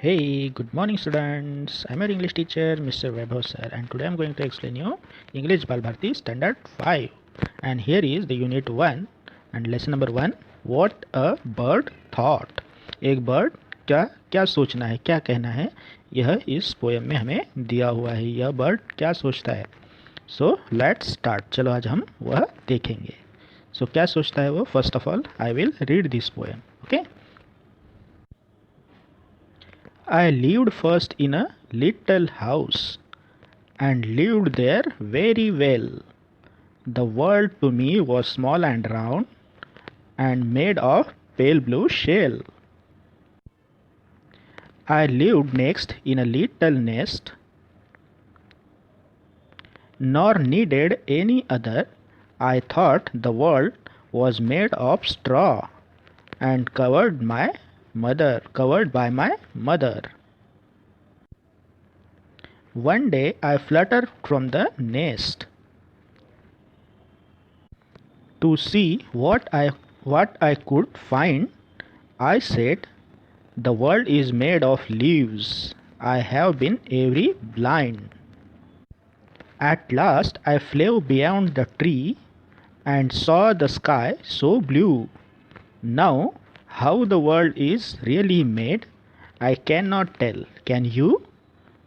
Hey, good morning students. I'm your English teacher, Mr. Vaibhav sir, and today I'm going to explain you English Balbharti Standard 5. And here is the unit 1 and lesson number 1. What a bird thought. एक bird क्या क्या सोचना है, क्या कहना है, यह इस पोएम में हमें दिया हुआ है. यह बर्ड क्या सोचता है. So let's start. चलो आज हम वह देखेंगे. सो क्या सोचता है वो. First of all I will read this poem. Okay. I lived first in a little house and lived there very well. The world to me was small and round and made of pale blue shell. I lived next in a little nest, nor needed any other. I thought the world was made of straw and covered by my mother. One day I fluttered from the nest to see what I could find. I said, "The world is made of leaves. I have been very blind." At last I flew beyond the tree and saw the sky so blue. Now, how the world is really made, I cannot tell. Can you?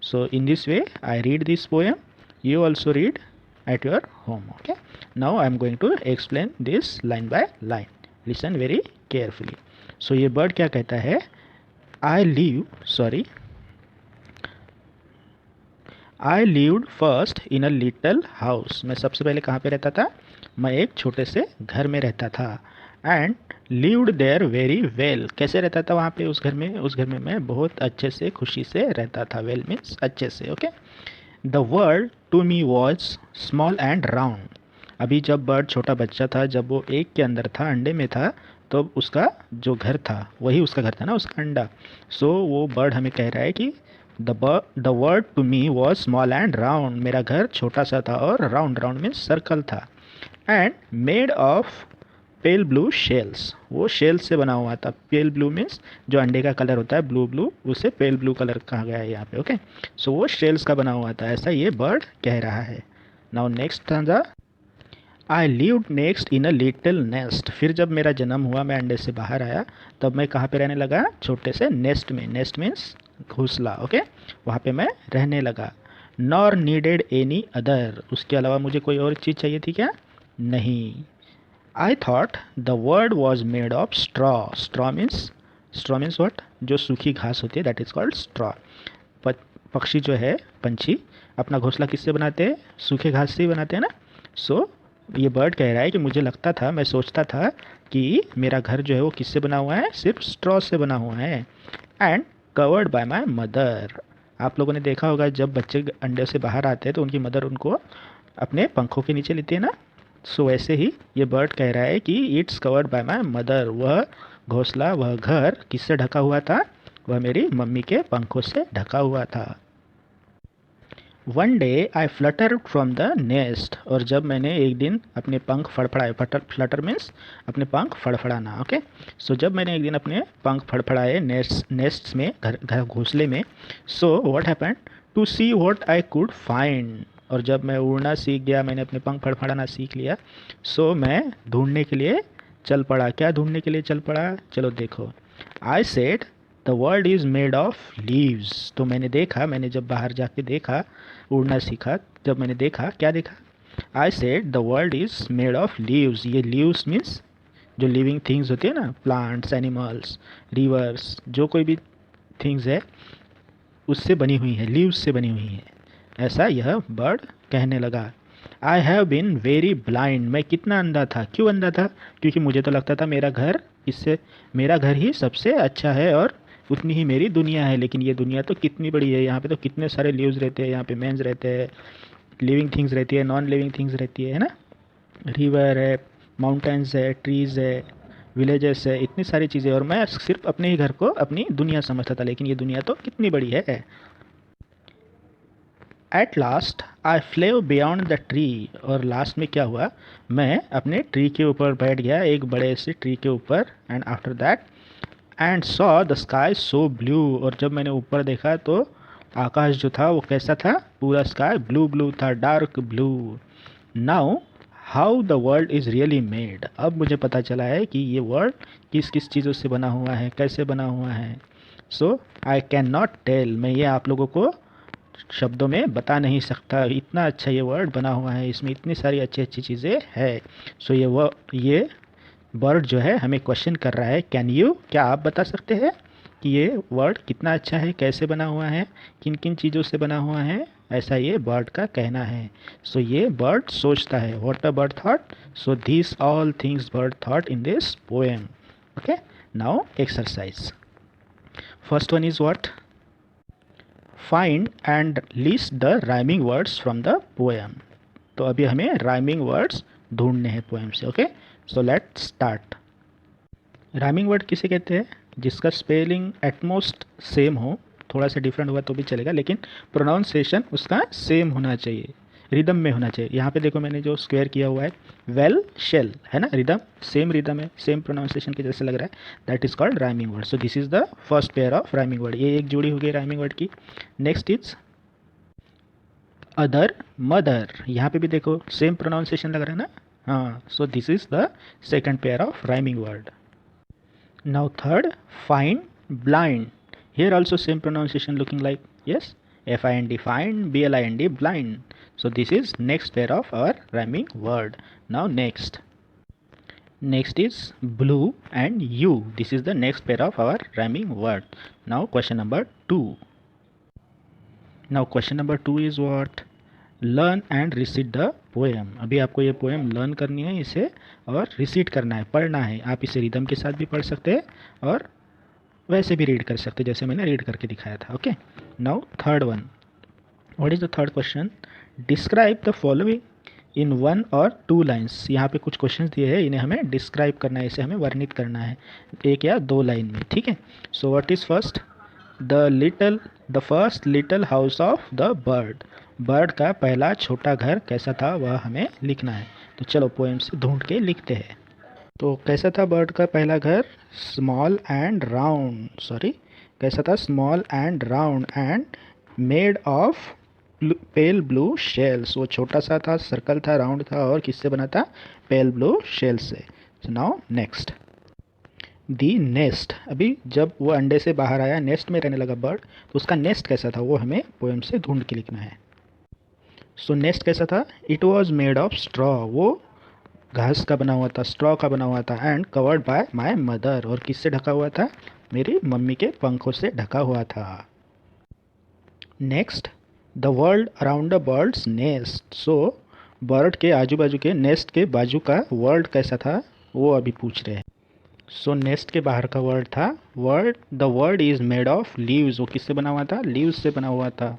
So in this way I read this poem. You also read at your home. Okay. Now I am going to explain this line by line. Listen very carefully. So ये bird क्या कहता है. I lived first in a little house. मैं सबसे पहले कहाँ पे रहता था. मैं एक छोटे से घर में रहता था. And lived there very well. कैसे रहता था वहाँ पे उस घर में मैं बहुत अच्छे से खुशी से रहता था. Well means अच्छे से. Okay. The world to me was small and round. अभी जब बर्ड छोटा बच्चा था, जब वो एक के अंदर था, अंडे में था, तो उसका जो घर था वही उसका घर था ना, उसका अंडा. सो वो बर्ड हमें कह रहा है कि the world to me was small and round. मेरा घर छोटा सा था और राउंड मीन्स सर्कल था. And made of pale blue shells. वो शेल्स से बना हुआ था. पेल ब्लू मीन्स जो अंडे का कलर होता है ब्लू, उसे पेल ब्लू कलर कहा गया है यहाँ पे. ओके. सो वो शेल्स का बना हुआ था. ऐसा ये बर्ड कह रहा है. नाउ नेक्स्ट था I lived next in a little nest. फिर जब मेरा जन्म हुआ, मैं अंडे से बाहर आया, तब मैं कहाँ पे रहने लगा. छोटे से नेस्ट में. नेस्ट मीन्स घोंसला. ओके. वहाँ पे मैं रहने लगा. Nor needed any other. उसके अलावा मुझे कोई और चीज़ चाहिए थी क्या. नहीं. I thought the world was made of straw. Straw means what. जो सूखी घास होती है दैट इज़ कॉल्ड स्ट्रॉ. पक्षी जो है, पंछी, अपना घोंसला किससे बनाते हैं. सूखे घास से ही बनाते हैं ना. सो ये बर्ड कह रहा है कि मुझे लगता था, मैं सोचता था कि मेरा घर जो है वो किससे बना हुआ है. सिर्फ स्ट्रॉ से बना हुआ है. And covered by my mother. आप लोगों ने देखा होगा जब बच्चे अंडे से बाहर आते हैं तो उनकी मदर उनको अपने पंखों के नीचे लेती है ना. सो वैसे ही ये बर्ड कह रहा है कि it's covered by my mother. वह घोंसला, वह घर किससे ढका हुआ था. वह मेरी मम्मी के पंखों से ढका हुआ था. One day I Flutter from the nest. और जब मैंने एक दिन अपने पंख फड़फड़ाए. फ्लटर मीन्स अपने पंख फड़फड़ाना. ओके. सो जब मैंने एक दिन अपने पंख फड़फड़ाए नेस्ट में, घर घोंसले में. So what happened to see what I could find. और जब मैं उड़ना सीख गया, मैंने अपने पंख फड़फड़ाना सीख लिया, सो मैं ढूंढने के लिए चल पड़ा. क्या ढूंढने के लिए चल पड़ा. चलो देखो. I said the world is made of leaves. तो मैंने देखा, मैंने जब बाहर जाके देखा, उड़ना सीखा, जब मैंने देखा, क्या देखा. I said the world is made of leaves. ये लीव्स मीन्स जो लिविंग थिंग्स होती है ना, प्लांट्स, एनिमल्स, रिवर्स, जो कोई भी थिंग्स है उससे बनी हुई है, लीव्स से बनी हुई है. ऐसा यह बर्ड कहने लगा. I have been very blind. मैं कितना अंधा था. क्यों अंधा था. क्योंकि मुझे तो लगता था मेरा घर ही सबसे अच्छा है और उतनी ही मेरी दुनिया है. लेकिन ये दुनिया तो कितनी बड़ी है. यहाँ पे तो कितने सारे लीव्स रहते हैं, यहाँ पे मेंस रहते हैं, लिविंग थिंग्स रहती है, नॉन लिविंग थिंग्स रहती है ना. रिवर है, माउंटेन्स है, ट्रीज़ है, विलेजेस है, इतनी सारी चीज़ें. और मैं सिर्फ अपने ही घर को अपनी दुनिया समझता था. लेकिन ये दुनिया तो कितनी बड़ी है. At last I flew beyond the tree. और लास्ट में क्या हुआ, मैं अपने ट्री के ऊपर बैठ गया, एक बड़े से ट्री के ऊपर. And after that and saw the sky so blue, और जब मैंने ऊपर देखा तो आकाश जो था वो कैसा था, पूरा स्काई ब्लू ब्लू था, dark blue. Now how the world is really made, अब मुझे पता चला है कि ये वर्ल्ड किस किस चीज़ों से बना हुआ है, कैसे बना हुआ है। सो आई कैन नॉट टेल, मैं ये आप लोगों को शब्दों में बता नहीं सकता, इतना अच्छा ये वर्ड बना हुआ है, इसमें इतनी सारी अच्छी अच्छी चीज़ें है। सो ये वर्ड जो है हमें क्वेश्चन कर रहा है, कैन यू, क्या आप बता सकते हैं कि ये वर्ड कितना अच्छा है, कैसे बना हुआ है, किन किन चीज़ों से बना हुआ है, ऐसा ये बर्ड का कहना है। सो ये बर्ड सोचता है, what a bird thought, so this all things bird thought in this poem. Okay, now exercise. First one is what, find and list the rhyming words from the poem. तो अभी हमें rhyming words ढूंढने हैं poem से। Okay, so let start. Rhyming word किसे कहते हैं, जिसका स्पेलिंग एटमोस्ट सेम हो, थोड़ा सा डिफरेंट हुआ तो भी चलेगा, लेकिन प्रोनाउंसिएशन उसका सेम होना चाहिए, रिदम में होना चाहिए। यहाँ पे देखो मैंने जो स्क्वायर किया हुआ है, वेल शेल है ना, रिदम है, सेम प्रोनाउंसिएशन के जैसे लग रहा है, that is called rhyming word. So this is the first pair of rhyming word, ये एक जोड़ी हो गई राइमिंग वर्ड की। नेक्स्ट इज अदर, मदर, यहाँ पे भी देखो सेम प्रोनाउंसिएशन लग रहा है ना, हाँ, so this is the second pair of rhyming word. Now third, find, blind. Here also same pronunciation looking like, yes, F-I-N-D, find, B-L-I-N-D, blind. So this is next pair of our rhyming word. Now next. Next is blue and you. This is the next pair of our rhyming word. Now question number 2. Now question number 2 is what? Learn and receipt the poem. अभी आपको ये poem learn करनी है इसे, और receipt करना है, पढ़ना है। आप इसे रिदम के साथ भी पढ़ सकते हैं और वैसे भी रीड कर सकते हैं, जैसे मैंने रीड करके दिखाया था। Okay, now third one, what is the third question, describe the following in 1 और 2 लाइन्स। यहाँ पे कुछ क्वेश्चंस दिए हैं, इन्हें हमें डिस्क्राइब करना है, इसे हमें वर्णित करना है 1 या 2 लाइन में, ठीक है। सो what is first, the first little house of the bird. Bird का पहला छोटा घर कैसा था वह हमें लिखना है। तो चलो पोएम से ढूंढ के लिखते हैं। तो कैसा था बर्ड का पहला घर, स्मॉल एंड राउंड, सॉरी कैसा था, small and round and made of pale blue shells. वो छोटा सा था, सर्कल था, राउंड था, और किससे बना था, पेल ब्लू शेल से। नाउ नेक्स्ट, दी नेस्ट। अभी जब वो अंडे से बाहर आया, नेस्ट में रहने लगा बर्ड, तो उसका नेस्ट कैसा था वो हमें पोएम से ढूंढ के लिखना है। सो नेस्ट कैसा था, it was made of straw, वो घास का बना हुआ था, स्ट्रॉ का बना हुआ था, and covered by my mother, और किससे ढका हुआ था, मेरी मम्मी के पंखों से ढका हुआ था। Next, the world around the birds nest. So bird के आजू बाजू के, नेस्ट के बाजू का वर्ल्ड कैसा था वो अभी पूछ रहे हैं। सो नेस्ट के बाहर का वर्ड था, the word is made of leaves, वो किससे बना हुआ था, लीव्स से बना हुआ था।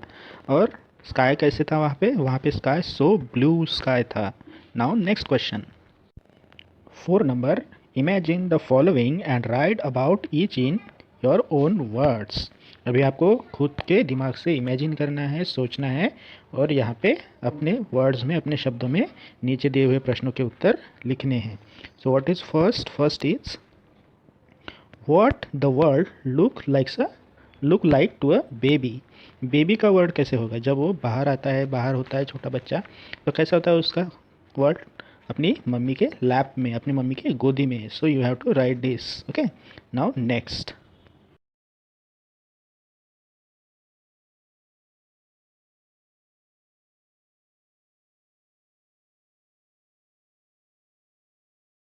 और स्काई कैसे था वहाँ पे स्काई सो ब्लू स्काई था। Now next question, 4 number, imagine the following and right about each in your own words. अभी आपको खुद के दिमाग से इमेजिन करना है, सोचना है, और यहाँ पे अपने वर्ड्स में, अपने शब्दों में नीचे दिए हुए प्रश्नों के उत्तर लिखने हैं। So what is first is what the world look like to a baby. Baby का वर्ड कैसे होगा, जब वो बाहर आता है, बाहर होता है छोटा बच्चा, तो कैसा होता है उसका वर्ड, अपनी मम्मी के लैप में, अपनी मम्मी के गोदी में। So you have to write this. Okay, now next,